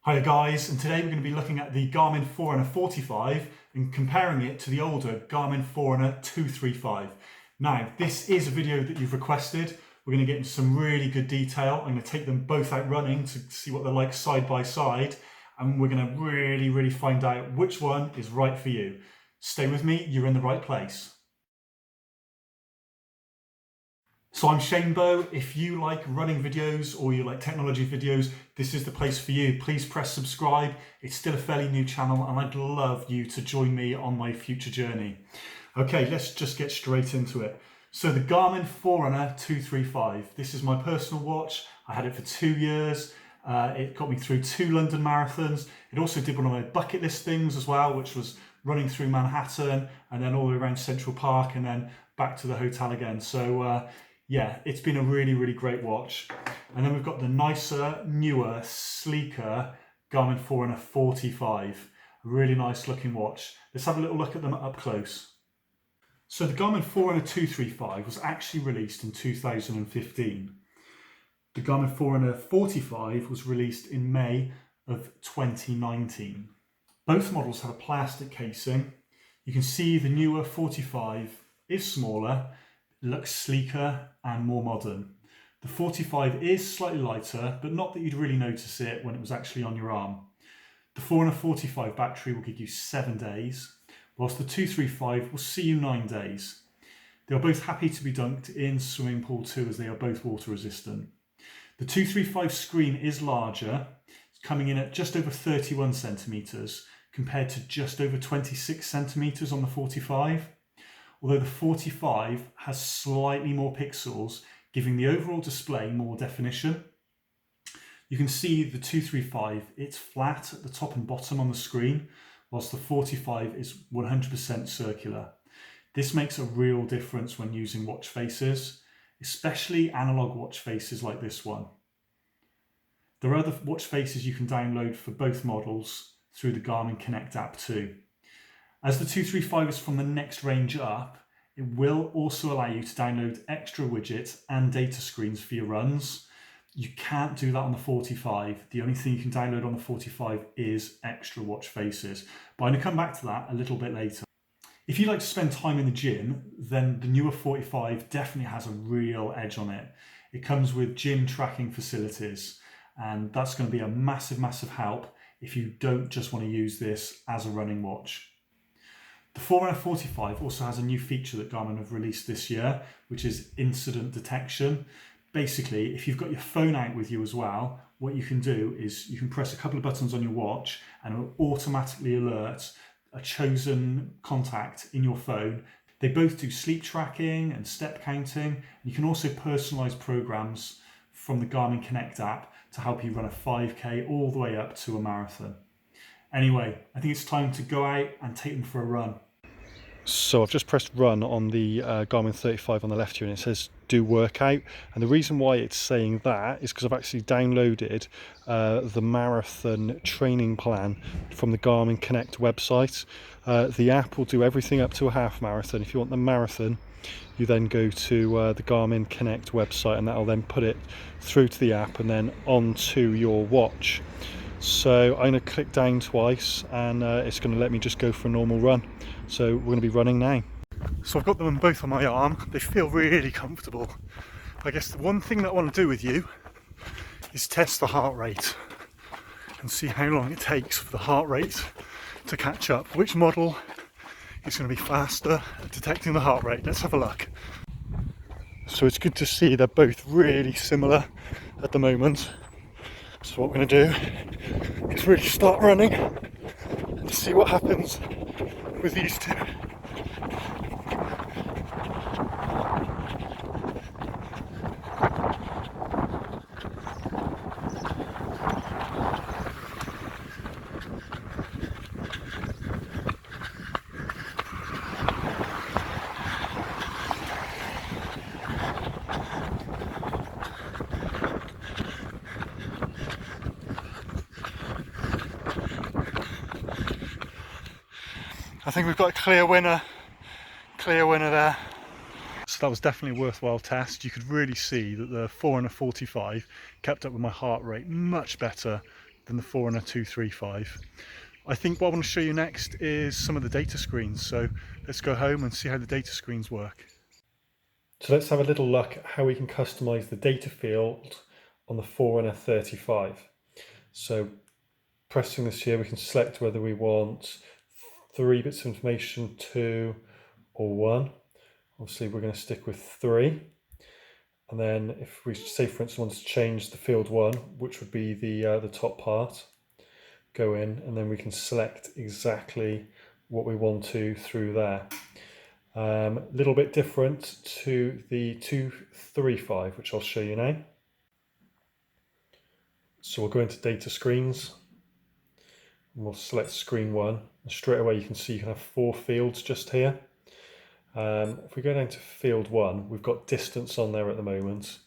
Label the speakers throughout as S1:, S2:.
S1: Hi guys, and today we're going to be looking at the Garmin Forerunner 45 and comparing it to the older Garmin Forerunner 235. Now, this is a video that you've requested. We're going to get into some really good detail. I'm going to take them both out running to see what they're like side by side, and we're going to really find out which one is right for you. Stay with me, you're in the right place. So I'm Shanebow. If you like running videos or you like technology videos, this is the place for you. Please press subscribe. It's still a fairly new channel and I'd love you to join me on my future journey. Okay, let's just get straight into it. So the Garmin Forerunner 235. This is my personal watch. I had it for 2 years. It got me through 2 London marathons. It also did one of my bucket list things as well, which was running through Manhattan and then all the way around Central Park and then back to the hotel again. So yeah, it's been a really great watch. And then we've got the nicer, newer, sleeker Garmin Forerunner 45. A really nice looking watch. Let's have a little look at them up close. So the Garmin Forerunner 235 was actually released in 2015. The Garmin Forerunner 45 was released in May of 2019. Both models have a plastic casing. You can see the newer 45 is smaller, looks sleeker and more modern. The 45 is slightly lighter, but not that you'd really notice it when it was actually on your arm. The Forerunner 45 battery will give you 7 days, whilst the 235 will see you 9 days. They are both happy to be dunked in swimming pool too, as they are both water resistant. The 235 screen is larger, coming in at just over 31 centimetres compared to just over 26 centimetres on the 45. Although the 45 has slightly more pixels, giving the overall display more definition. You can see the 235, it's flat at the top and bottom on the screen, whilst the 45 is 100% circular. This makes a real difference when using watch faces, especially analog watch faces like this one. There are other watch faces you can download for both models through the Garmin Connect app too. As the 235 is from the next range up, it will also allow you to download extra widgets and data screens for your runs. You can't do that on the 45. The only thing you can download on the 45 is extra watch faces. But I'm going to come back to that a little bit later. If you like to spend time in the gym, then the newer 45 definitely has a real edge on it. It comes with gym tracking facilities, and that's going to be a massive help if you don't just want to use this as a running watch. The Forerunner 45 also has a new feature that Garmin have released this year, which is incident detection. Basically, if you've got your phone out with you as well, what you can do is you can press a couple of buttons on your watch and it will automatically alert a chosen contact in your phone. They both do sleep tracking and step counting. You can also personalize programs from the Garmin Connect app to help you run a 5K all the way up to a marathon. Anyway, I think it's time to go out and take them for a run. So I've just pressed run on the Garmin 35 on the left here, and it says do workout. And the reason why it's saying that is because I've actually downloaded the marathon training plan from the Garmin Connect website. The app will do everything up to a half marathon. If you want the marathon, you then go to the Garmin Connect website, and that'll then put it through to the app and then onto your watch. So I'm going to click down twice and it's going to let me just go for a normal run. So we're going to be running now. So I've got them both on my arm. They feel really comfortable. I guess the one thing that I want to do with you is test the heart rate and see how long it takes for the heart rate to catch up. Which model is going to be faster at detecting the heart rate? Let's have a look. So it's good to see they're both really similar at the moment. So what we're going to do is really start running and see what happens with these two. I think we've got a clear winner there. So that was definitely a worthwhile test. You could really see that the Forerunner 45 kept up with my heart rate much better than the Forerunner 235. I think what I want to show you next is some of the data screens. So let's go home and see how the data screens work. So let's have a little look at how we can customize the data field on the Forerunner 35. So pressing this here, we can select whether we want 3 bits of information, 2 or 1. Obviously we're going to stick with 3. And then if we say, for instance, want to change the field 1, which would be the top part, go in and then we can select exactly what we want to through there. A little bit different to the 235, which I'll show you now. So we'll go into data screens and we'll select screen 1. And straight away you can see you can have 4 fields just here. If we go down to field 1, we've got distance on there at the moment,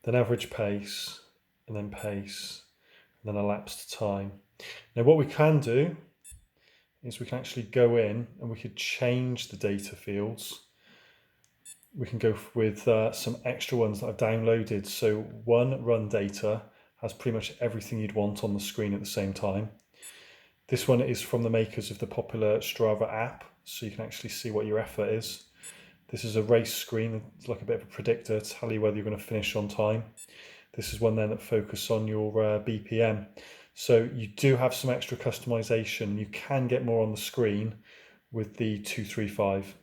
S1: then average pace, and then pace, and then elapsed time. Now what we can do is we can actually go in and we could change the data fields. We can go with some extra ones that I've downloaded. So one, run data, has pretty much everything you'd want on the screen at the same time. This one is from the makers of the popular Strava app, so you can actually see what your effort is. This is a race screen, it's like a bit of a predictor to tell you whether you're going to finish on time. This is one then that focuses on your BPM. So you do have some extra customization. You can get more on the screen with the 235.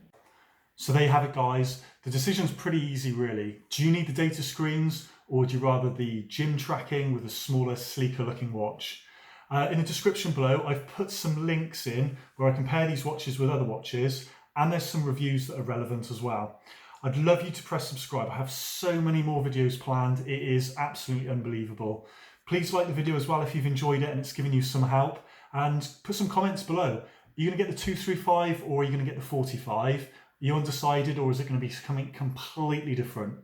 S1: So there you have it, guys. The decision's pretty easy, really. Do you need the data screens, or would you rather the gym tracking with a smaller, sleeker looking watch? In the description below, I've put some links in where I compare these watches with other watches, and there's some reviews that are relevant as well. I'd love you to press subscribe. I have so many more videos planned. It is absolutely unbelievable. Please like the video as well if you've enjoyed it and it's given you some help, and put some comments below. Are you going to get the 235 or are you going to get the 45? Are you undecided, or is it going to be something completely different?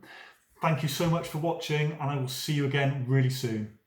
S1: Thank you so much for watching, and I will see you again really soon.